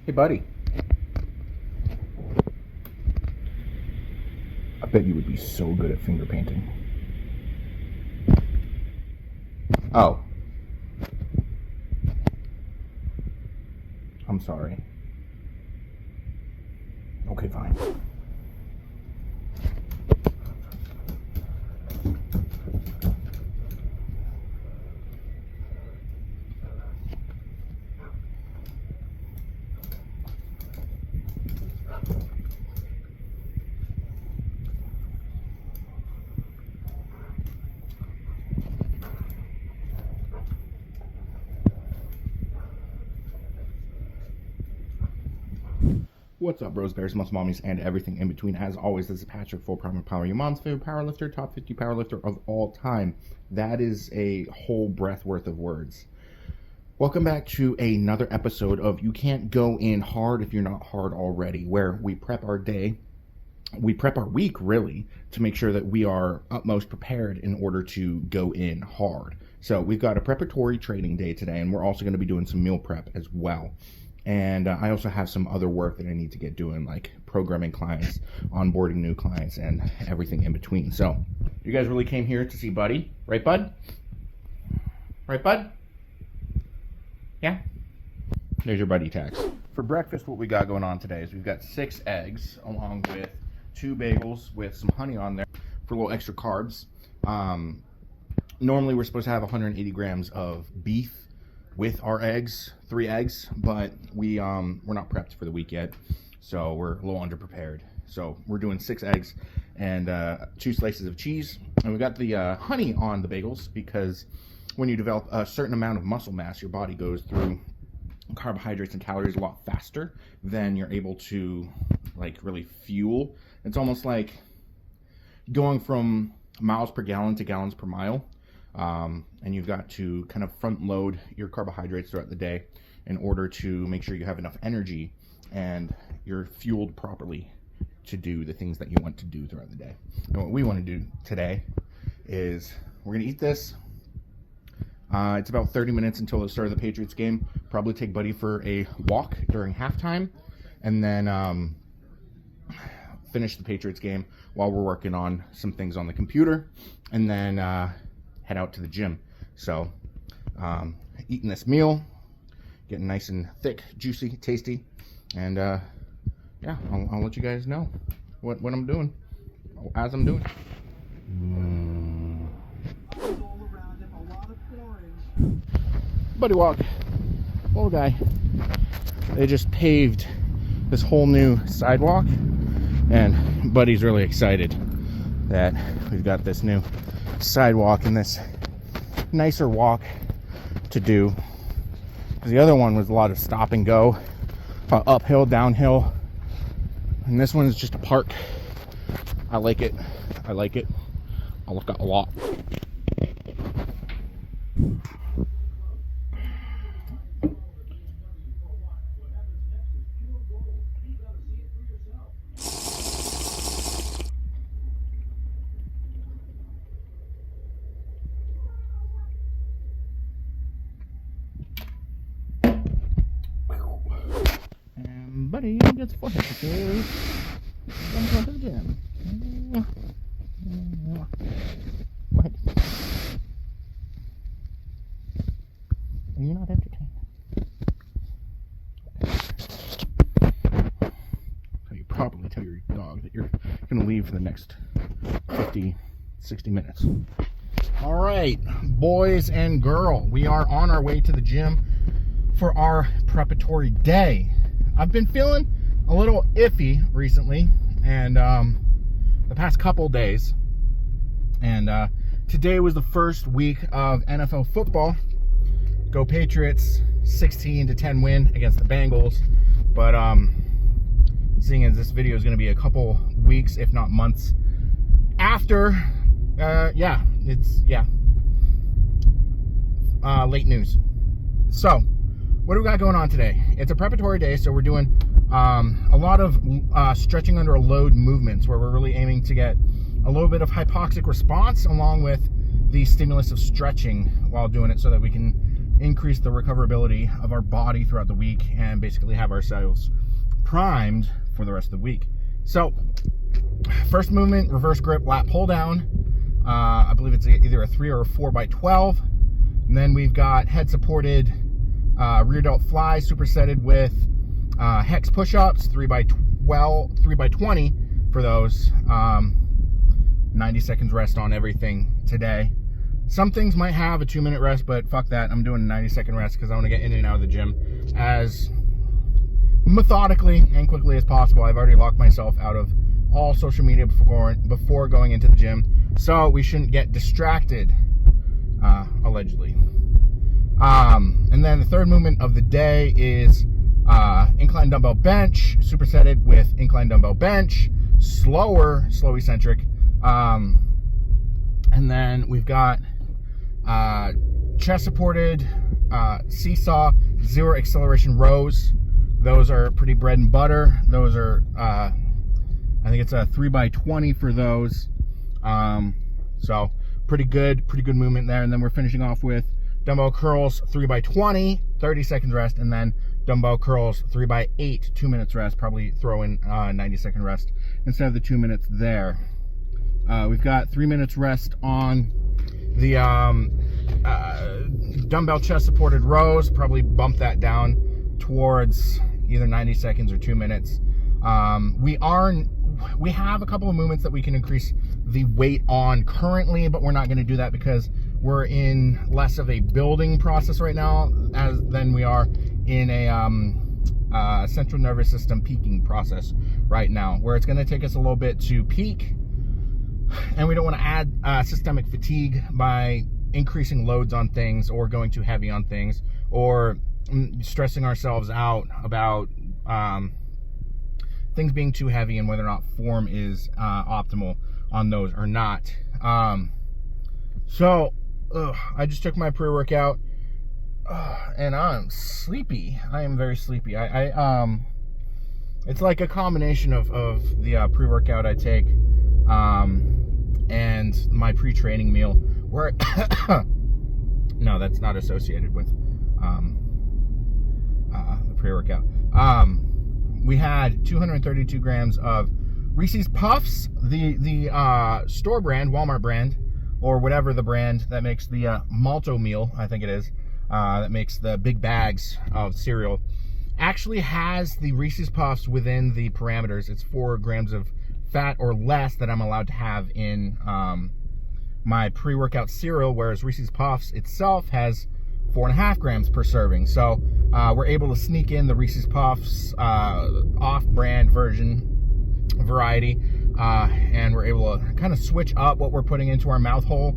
Hey, buddy. I bet you would be so good at finger painting. Oh. I'm sorry. Okay, fine. What's up, bros, bears, muscle mommies, and everything in between? As always, this is Patrick, full prime power, your mom's favorite powerlifter, top 50 powerlifter of all time. That is a whole breath worth of words. Welcome back to another episode of You Can't Go In Hard If You're Not Hard Already, where we prep our day, we prep our week, really, to make sure that we are utmost prepared in order to go in hard. So we've got a preparatory training day today, and we're also going to be doing some meal prep as well. And I also have some other work that I need to get doing, like programming clients, onboarding new clients, and everything in between. So you guys really came here to see Buddy, right, Bud? Right, Bud? Yeah? There's your buddy tax. For breakfast, what we got going on today is we've got 6 eggs along with 2 bagels with some honey on there for a little extra carbs. Normally we're supposed to have 180 grams of beef with our eggs, 3 eggs, but we're not prepped for the week yet, so we're a little underprepared. So we're doing 6 eggs and 2 slices of cheese, and we got the honey on the bagels because when you develop a certain amount of muscle mass, your body goes through carbohydrates and calories a lot faster than you're able to like really fuel. It's almost like going from miles per gallon to gallons per mile. And you've got to kind of front load your carbohydrates throughout the day in order to make sure you have enough energy and you're fueled properly to do the things that you want to do throughout the day. And what we want to do today is we're going to eat this. It's about 30 minutes until the start of the Patriots game. Probably take Buddy for a walk during halftime and then finish the Patriots game while we're working on some things on the computer, and then head out to the gym. So eating this meal, getting nice and thick, juicy, tasty, and yeah, I'll let you guys know what I'm doing as I'm doing. Buddy walk, little guy. They just paved this whole new sidewalk, and Buddy's really excited that we've got this new sidewalk and this nicer walk to do, because the other one was a lot of stop and go, uphill, downhill, and this one is just a park. I like it. I like it a lot. Buddy gets foot because I'm going to the gym. What? Are you not entertained? So you probably tell your dog that you're going to leave for the next 50, 60 minutes. All right, boys and girl, we are on our way to the gym for our preparatory day. I've been feeling a little iffy recently, and the past couple days, and today was the first week of NFL football. Go Patriots, 16-10 win against the Bengals. But seeing as this video is going to be a couple weeks, if not months after, late news. So what do we got going on today? It's a preparatory day, so we're doing a lot of stretching under a load movements, where we're really aiming to get a little bit of hypoxic response along with the stimulus of stretching while doing it, so that we can increase the recoverability of our body throughout the week and basically have ourselves primed for the rest of the week. So first movement, reverse grip lat pull down. I believe it's either a 3 or a 4 by 12. And then we've got head supported rear delt fly supersetted with hex push-ups, 3 by 20 for those. 90 seconds rest on everything today. Some things might have a 2-minute rest, but fuck that. I'm doing a 90-second rest because I want to get in and out of the gym as methodically and quickly as possible. I've already locked myself out of all social media before going into the gym, so we shouldn't get distracted, allegedly. And then the third movement of the day is incline dumbbell bench, supersetted with incline dumbbell bench, slow eccentric. And then we've got chest supported seesaw 0 acceleration rows. Those are pretty bread and butter. Those are I think it's a 3 by 20 for those. So pretty good movement there. And then we're finishing off with dumbbell curls 3 by 20, 30 seconds rest, and then dumbbell curls 3 by 8, 2 minutes rest. Probably throw in 90-second rest instead of the 2 minutes there. We've got 3 minutes rest on the dumbbell chest supported rows. Probably bump that down towards either 90 seconds or 2 minutes. We have a couple of movements that we can increase the weight on currently, but we're not going to do that because we're in less of a building process right now than we are in a central nervous system peaking process right now, where it's going to take us a little bit to peak, and we don't want to add systemic fatigue by increasing loads on things or going too heavy on things or stressing ourselves out about things being too heavy and whether or not form is optimal on those or not. So I just took my pre-workout and I'm sleepy. I am very sleepy. It's like a combination of the pre-workout I take and my pre-training meal, where no, that's not associated with the pre-workout. We had 232 grams of Reese's Puffs, the store brand, Walmart brand, or whatever the brand that makes the Malto meal, I think it is, that makes the big bags of cereal, actually has the Reese's Puffs within the parameters. It's 4 grams of fat or less that I'm allowed to have in my pre-workout cereal, whereas Reese's Puffs itself has 4.5 grams per serving. So we're able to sneak in the Reese's Puffs off-brand variety, and we're able to kind of switch up what we're putting into our mouth hole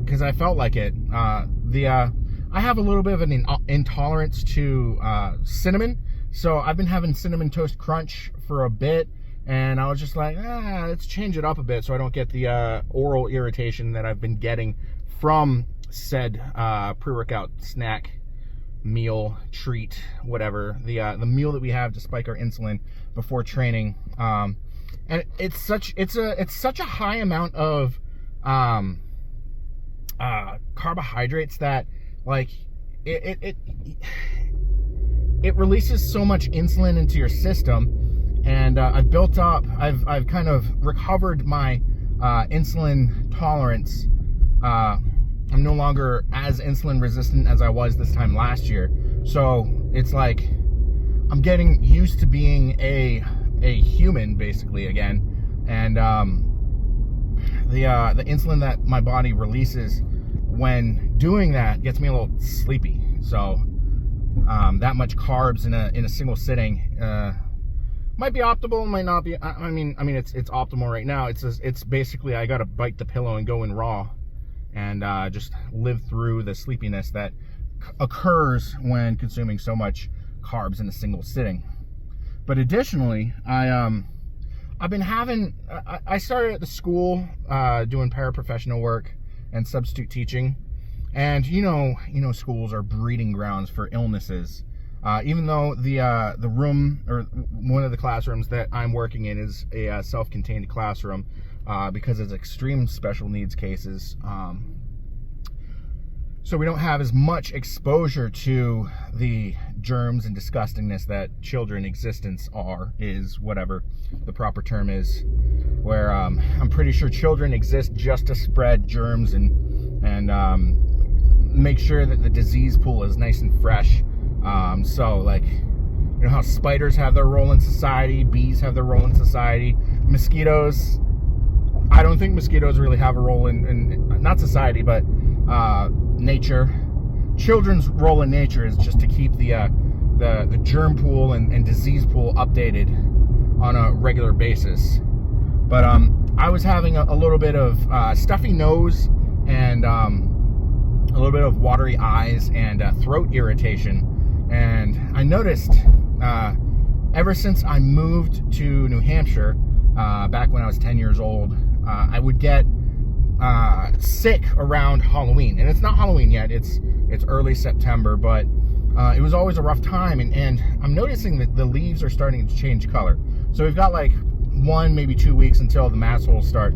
because I felt like it. I have a little bit of an intolerance to cinnamon, so I've been having Cinnamon Toast Crunch for a bit, and I was just like, let's change it up a bit so I don't get the oral irritation that I've been getting from said pre-workout snack, meal, treat, whatever, the meal that we have to spike our insulin before training. And it's such a high amount of carbohydrates that, like, it releases so much insulin into your system, and I've kind of recovered my insulin tolerance. I'm no longer as insulin resistant as I was this time last year, so it's like I'm getting used to being a human basically again, and the insulin that my body releases when doing that gets me a little sleepy. So that much carbs in a single sitting might be optimal, might not be. I mean it's optimal right now. It's basically I gotta bite the pillow and go in raw and just live through the sleepiness that occurs when consuming so much carbs in a single sitting. But additionally, I've been having, I started at the school doing paraprofessional work and substitute teaching, and you know schools are breeding grounds for illnesses. Even though the room, or one of the classrooms that I'm working in, is a self-contained classroom, because it's extreme special needs cases. so we don't have as much exposure to the germs and disgustingness that children existence is whatever the proper term is, where I'm pretty sure children exist just to spread germs and make sure that the disease pool is nice and fresh. So like, you know how spiders have their role in society, bees have their role in society, mosquitoes, I don't think mosquitoes really have a role in not society, but nature. Children's role in nature is just to keep the germ pool and disease pool updated on a regular basis. But I was having a little bit of stuffy nose and a little bit of watery eyes and throat irritation. And I noticed ever since I moved to New Hampshire back when I was 10 years old, I would get sick around Halloween. And it's not Halloween yet, it's early September, but it was always a rough time. And I'm noticing that the leaves are starting to change color. So we've got like 1, maybe 2 weeks until the massholes start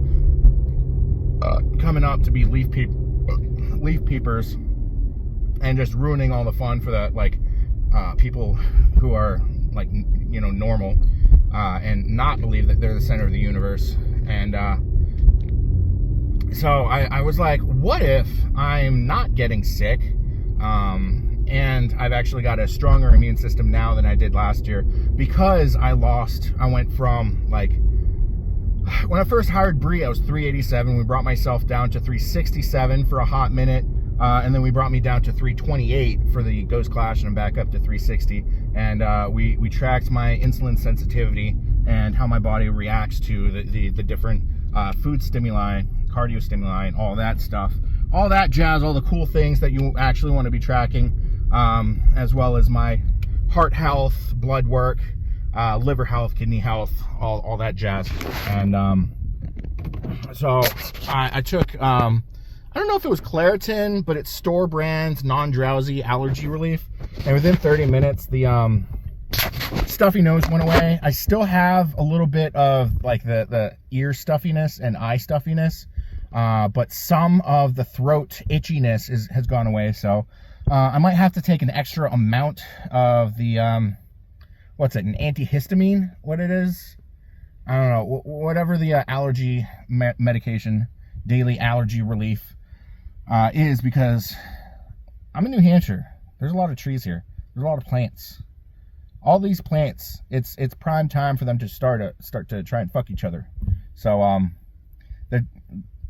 coming up to be leaf peepers and just ruining all the fun for the like people who are like, you know, normal and not believe that they're the center of the universe. And so I was like, what if I'm not getting sick and I've actually got a stronger immune system now than I did last year, because I went from, like, when I first hired Bree, I was 387. We brought myself down to 367 for a hot minute, and then we brought me down to 328 for the Ghost Clash, and I'm back up to 360. And we tracked my insulin sensitivity and how my body reacts to the different food stimuli, cardio stimuli, and all that stuff, all that jazz, all the cool things that you actually want to be tracking, as well as my heart health, blood work, liver health, kidney health, all that jazz. And so I took I don't know if it was Claritin, but it's store brand non-drowsy allergy relief, and within 30 minutes the stuffy nose went away. I still have a little bit of like the ear stuffiness and eye stuffiness, but some of the throat itchiness has gone away. So I might have to take an extra amount of the what's it, an antihistamine, what it is, I don't know, whatever the allergy medication, daily allergy relief is, because I'm in New Hampshire. There's a lot of trees here. There's a lot of plants. All these plants, it's prime time for them to start to try and fuck each other. So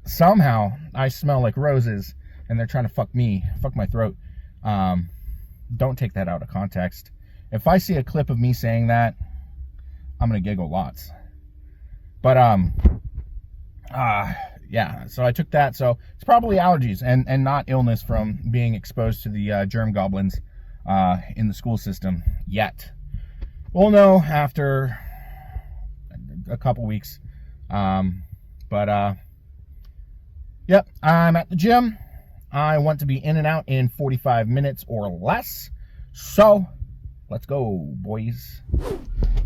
somehow I smell like roses, and they're trying to fuck me, fuck my throat. Don't take that out of context. If I see a clip of me saying that, I'm gonna giggle lots. But yeah, so I took that. So it's probably allergies and not illness from being exposed to the germ goblins in the school system yet. We'll know after a couple weeks. But yep, I'm at the gym. I want to be in and out in 45 minutes or less. So let's go, boys.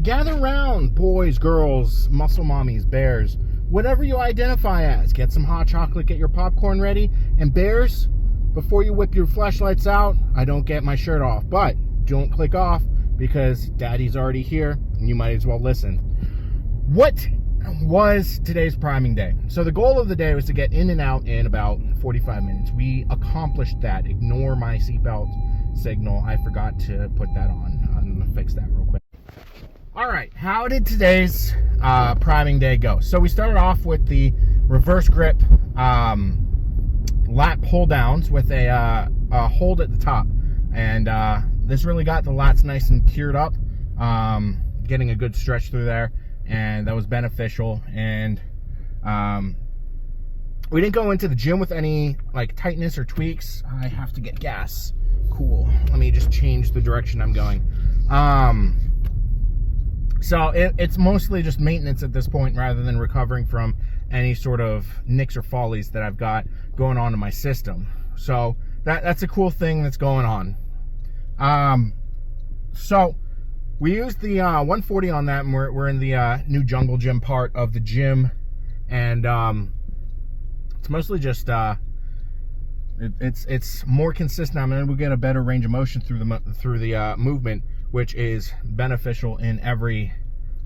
Gather round, boys, girls, muscle mommies, bears, whatever you identify as. Get some hot chocolate, get your popcorn ready. And bears, before you whip your flashlights out, I don't get my shirt off. But don't click off, because daddy's already here and you might as well listen. What was today's priming day? So the goal of the day was to get in and out in about 45 minutes. We accomplished that. Ignore my seatbelt signal. I forgot to put that on. I'm gonna fix that real quick. All right, how did today's priming day go? So we started off with the reverse grip lat pull downs with a hold at the top, and this really got the lats nice and cured up, getting a good stretch through there, and that was beneficial. And we didn't go into the gym with any like tightness or tweaks. I have to get gas. Cool. Let me just change the direction I'm going. So it's mostly just maintenance at this point, rather than recovering from any sort of nicks or follies that I've got going on in my system. So that's a cool thing that's going on. So we used the 140 on that, and we're in the new jungle gym part of the gym, and it's mostly just It's more consistent. I mean, we get a better range of motion through the movement, which is beneficial in every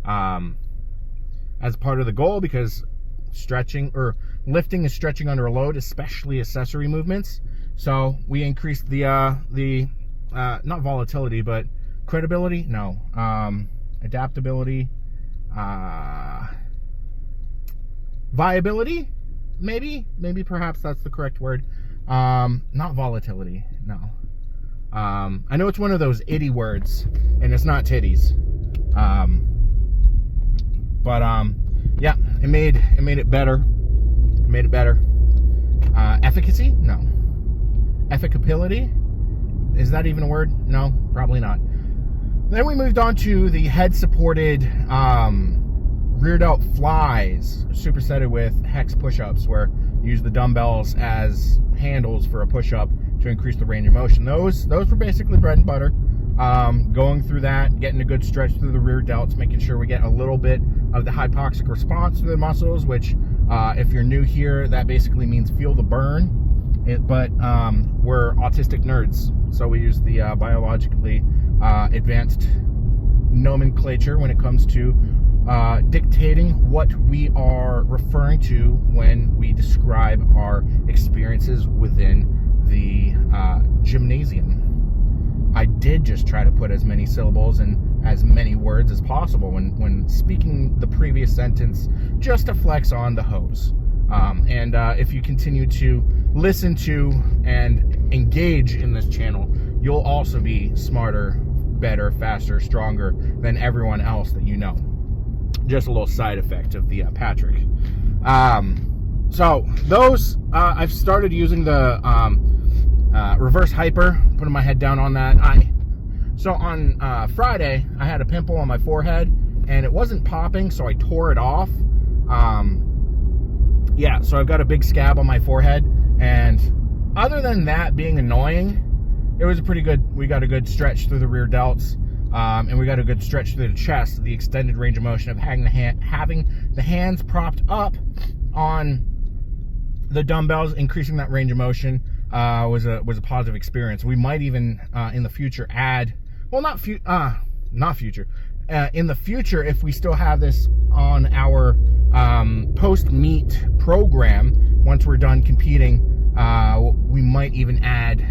as part of the goal, because stretching or lifting is stretching under a load, especially accessory movements. So we increase the not volatility, but credibility, no, adaptability, viability, maybe perhaps that's the correct word. Not volatility, no. I know it's one of those itty words, and it's not titties. Yeah, it made it better. It made it better. Efficacy? No. Efficability? Is that even a word? No, probably not. Then we moved on to the head-supported rear delt flies, supersetted with hex push-ups, where you use the dumbbells as handles for a push-up to increase the range of motion. Those were basically bread and butter. Going through that, getting a good stretch through the rear delts, making sure we get a little bit of the hypoxic response through the muscles, which if you're new here, that basically means feel the burn. But we're autistic nerds, so we use the biologically advanced nomenclature when it comes to dictating what we are referring to when we describe our experiences within the gymnasium. I did just try to put as many syllables and as many words as possible when speaking the previous sentence, just to flex on the hose. And if you continue to listen to and engage in this channel, you'll also be smarter, better, faster, stronger than everyone else that you know. Just a little side effect of the Patrick. So those, I've started using the reverse hyper, putting my head down on that. So on Friday, I had a pimple on my forehead, and it wasn't popping, so I tore it off. Yeah, so I've got a big scab on my forehead, and other than that being annoying, it was a pretty good, we got a good stretch through the rear delts, and we got a good stretch through the chest, the extended range of motion of having the hands propped up on the dumbbells, increasing that range of motion. Was a positive experience. We might even in the future add, well, not future. In the future, if we still have this on our post-meet program, once we're done competing, we might even add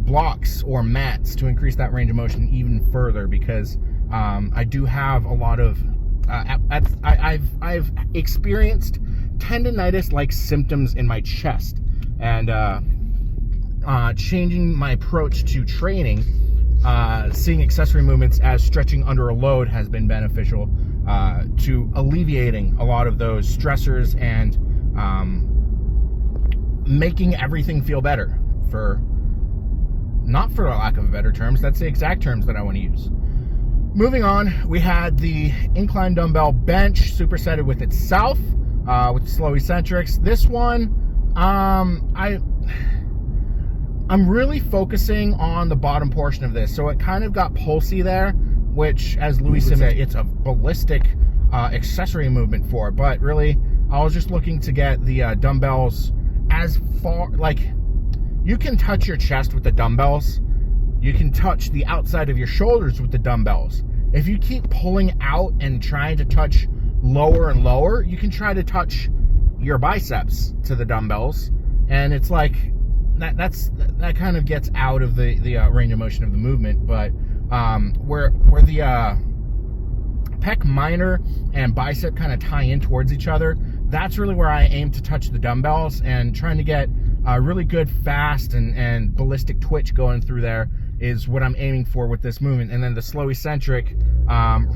blocks or mats to increase that range of motion even further, because I do have a lot of I've experienced tendonitis-like symptoms in my chest. And changing my approach to training, seeing accessory movements as stretching under a load has been beneficial to alleviating a lot of those stressors and making everything feel better. Not for lack of better terms, that's the exact terms that I want to use. Moving on, we had the incline dumbbell bench supersetted with itself with slow eccentrics. This one, I'm really focusing on the bottom portion of this, so it kind of got pulsy there, which, as Louis would say, it's a ballistic accessory movement for it. But really, I was just looking to get the dumbbells as far, like, you can touch your chest with the dumbbells, you can touch the outside of your shoulders with the dumbbells. If you keep pulling out and trying to touch lower and lower, you can try to touch your biceps to the dumbbells, and it's like that kind of gets out of the range of motion of the movement. But where the pec minor and bicep kind of tie in towards each other, that's really where I aim to touch the dumbbells, and trying to get a really good fast and ballistic twitch going through there is what I'm aiming for with this movement. And then the slow eccentric,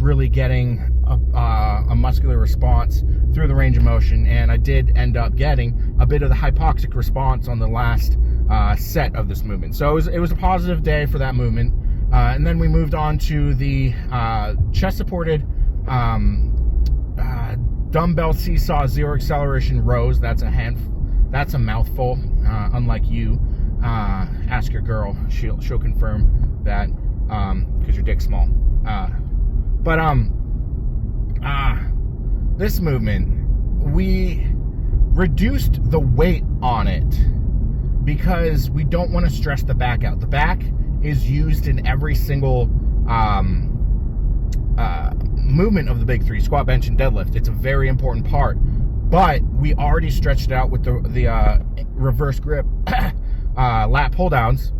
really getting a muscular response through the range of motion. And I did end up getting a bit of the hypoxic response on the last set of this movement. So it was a positive day for that movement. And then we moved on to the chest-supported dumbbell seesaw zero acceleration rows. That's a mouthful. Unlike you, ask your girl; she'll confirm that because your dick's small. This movement, we reduced the weight on it because we don't want to stress the back out. The back is used in every single movement of the big three: squat, bench, and deadlift. It's a very important part, but we already stretched it out with the reverse grip lat pull downs,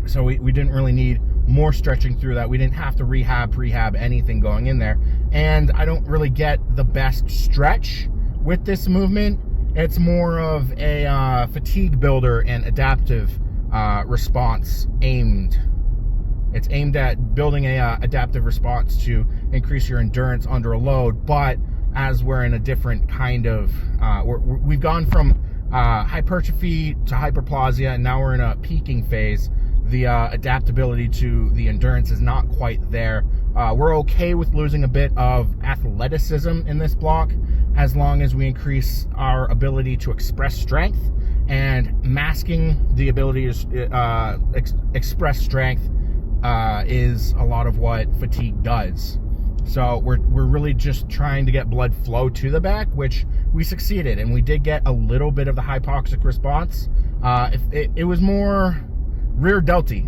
so we didn't really need more stretching through that. We didn't have to prehab anything going in there, and I don't really get the best stretch with this movement. It's more of a fatigue builder and adaptive response aimed. It's aimed at building a adaptive response to increase your endurance under a load, but as we're in a different kind of, we've gone from hypertrophy to hyperplasia, and now we're in a peaking phase. The adaptability to the endurance is not quite there. We're okay with losing a bit of athleticism in this block as long as we increase our ability to express strength, and masking the ability to express strength is a lot of what fatigue does. So we're really just trying to get blood flow to the back, which we succeeded, and we did get a little bit of the hypoxic response. It was more rear delty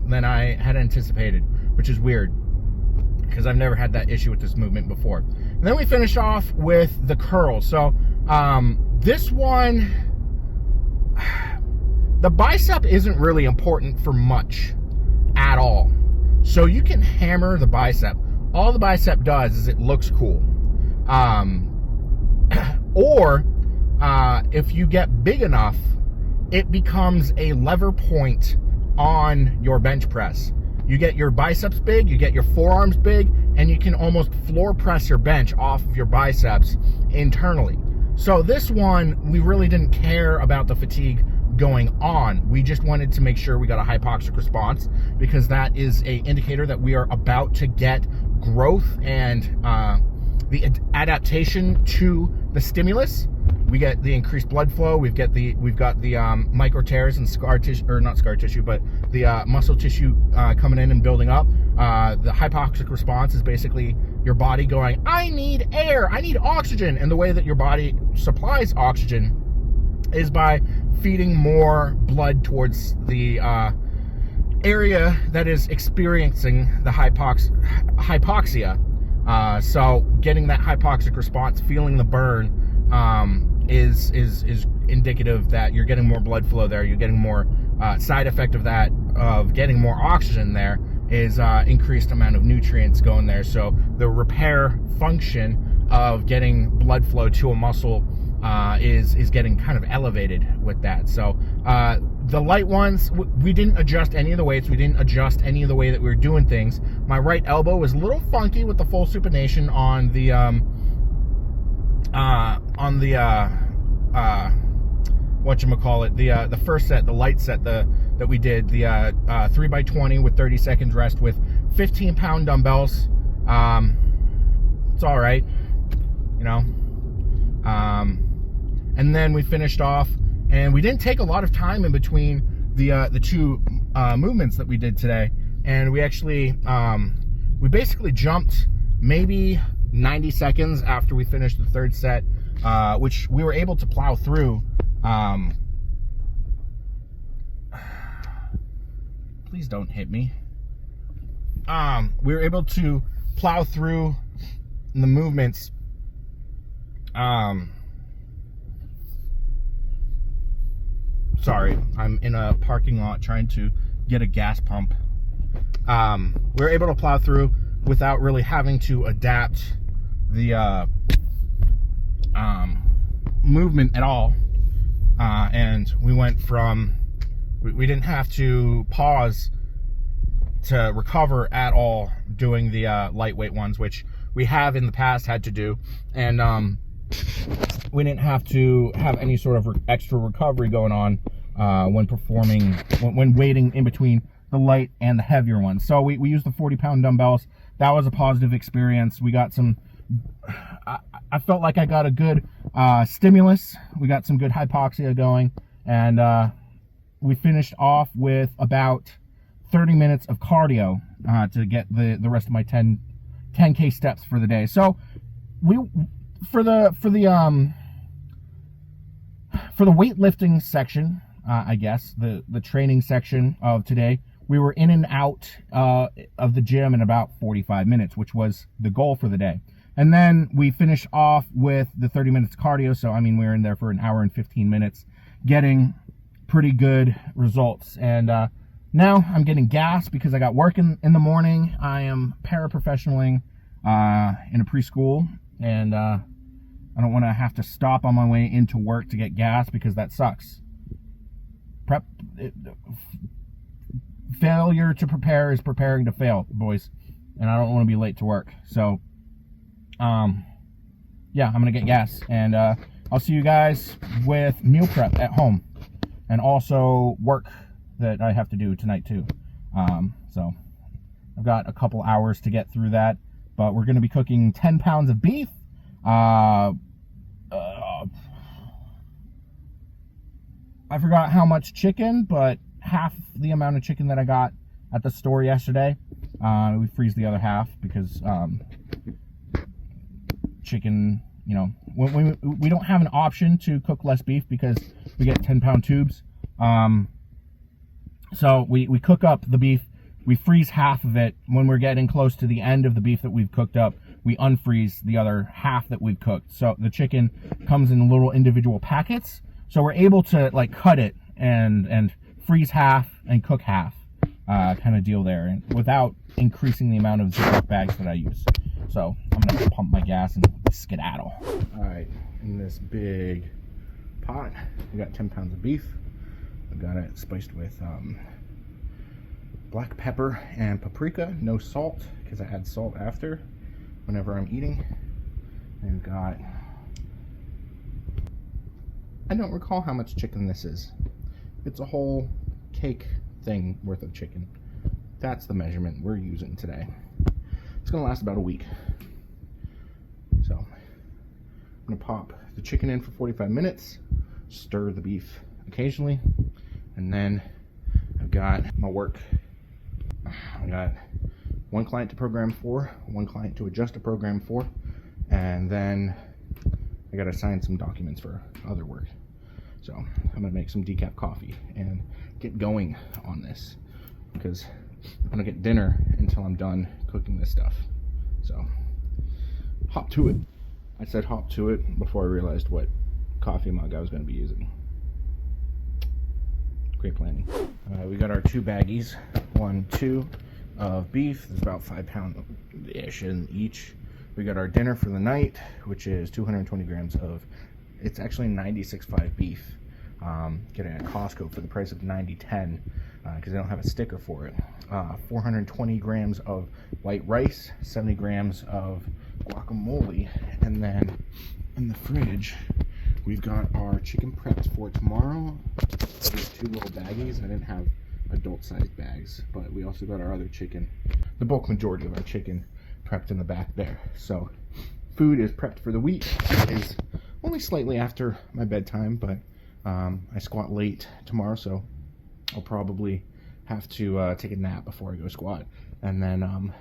than I had anticipated, which is weird because I've never had that issue with this movement before. And then we finished off with the curls. So this one, the bicep isn't really important for much at all. So you can hammer the bicep. All the bicep does is it looks cool. Or if you get big enough, it becomes a lever point on your bench press. You get your biceps big, you get your forearms big, and you can almost floor press your bench off of your biceps internally. So this one, we really didn't care about the fatigue going on. We just wanted to make sure we got a hypoxic response, because that is a indicator that we are about to get growth and the adaptation to the stimulus. We get the increased blood flow. We've got the micro tears and scar tissue, or not scar tissue, but the muscle tissue coming in and building up. The hypoxic response is basically your body going, I need air, I need oxygen. And the way that your body supplies oxygen is by feeding more blood towards the area that is experiencing the hypoxia. So getting that hypoxic response, feeling the burn, is indicative that you're getting more blood flow there. You're getting more side effect of that, of getting more oxygen there, is increased amount of nutrients going there. So the repair function of getting blood flow to a muscle is getting kind of elevated with that. So the light ones, we didn't adjust any of the weights. We didn't adjust any of the way that we were doing things. My right elbow was a little funky with the full supination on the whatchamacallit, the first set, the light set that we did, the 3x20 with 30 seconds rest with 15-pound dumbbells. It's all right, you know. And then we finished off, and we didn't take a lot of time in between the two movements that we did today. And we actually we basically jumped maybe 90 seconds after we finished the third set, which we were able to plow through. Please don't hit me. We were able to plow through the movements. Sorry, I'm in a parking lot trying to get a gas pump. We were able to plow through without really having to adapt the movement at all. And we went from, we didn't have to pause to recover at all doing the lightweight ones, which we have in the past had to do. And we didn't have to have any sort of extra recovery going on when performing, when weighting in between the light and the heavier ones. So we used the 40-pound dumbbells. That was a positive experience. We got some, I felt like I got a good stimulus. We got some good hypoxia going, and we finished off with about 30 minutes of cardio to get the rest of my 10K steps for the day. So we, for the weightlifting section, I guess, the training section of today. We were in and out of the gym in about 45 minutes, which was the goal for the day. And then we finished off with the 30 minutes cardio. So, I mean, we were in there for an hour and 15 minutes getting pretty good results. And now I'm getting gas because I got work in the morning. I am paraprofessionaling in a preschool, and I don't want to have to stop on my way into work to get gas because that sucks. Failure to prepare is preparing to fail, boys, and I don't want to be late to work. So yeah, I'm gonna get gas, and I'll see you guys with meal prep at home, and also work that I have to do tonight too. So I've got a couple hours to get through that, but we're gonna be cooking 10 pounds of beef. I forgot how much chicken, but half the amount of chicken that I got at the store yesterday. We freeze the other half because chicken, you know, we don't have an option to cook less beef because we get 10-pound tubes. So we cook up the beef, we freeze half of it. When we're getting close to the end of the beef that we've cooked up, we unfreeze the other half that we've cooked. So the chicken comes in little individual packets. So we're able to like cut it and freeze half and cook half, kind of deal there, and without increasing the amount of Ziploc bags that I use. So I'm gonna pump my gas and skedaddle. All right, in this big pot, we got 10 pounds of beef. I've got it spiced with black pepper and paprika, no salt, because I add salt after whenever I'm eating. And we've got, I don't recall how much chicken this is. It's a whole cake thing worth of chicken. That's the measurement we're using today. It's gonna last about a week. So I'm gonna pop the chicken in for 45 minutes, stir the beef occasionally, and then I've got my work. I got one client to program for, one client to adjust a program for, and then I got to sign some documents for other work. So I'm gonna make some decaf coffee and get going on this because I don't get dinner until I'm done cooking this stuff. So hop to it. I said hop to it before I realized what coffee mug I was going to be using. Great planning. We got our 2 baggies, 2 of beef. There's about 5 pounds-ish in each. We got our dinner for the night, which is 220 grams of, it's actually 96.5 beef. Getting at Costco for the price of $90.10 because they don't have a sticker for it. 420 grams of white rice, 70 grams of guacamole, and then in the fridge we've got our chicken prepped for tomorrow. There's 2 little baggies. I didn't have adult-sized bags, but we also got our other chicken. The bulk majority of our chicken prepped in the back there. So food is prepped for the week. It is only slightly after my bedtime, but I squat late tomorrow, so I'll probably have to take a nap before I go squat, and then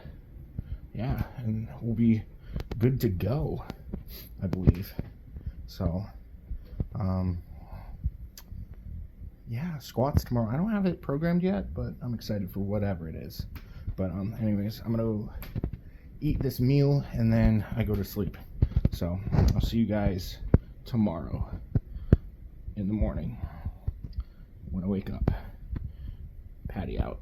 yeah, and we'll be good to go, I believe. So yeah, squats tomorrow. I don't have it programmed yet, but I'm excited for whatever it is. But anyways, I'm gonna eat this meal and then I go to sleep. So I'll see you guys tomorrow in the morning when I wake up. Patty out.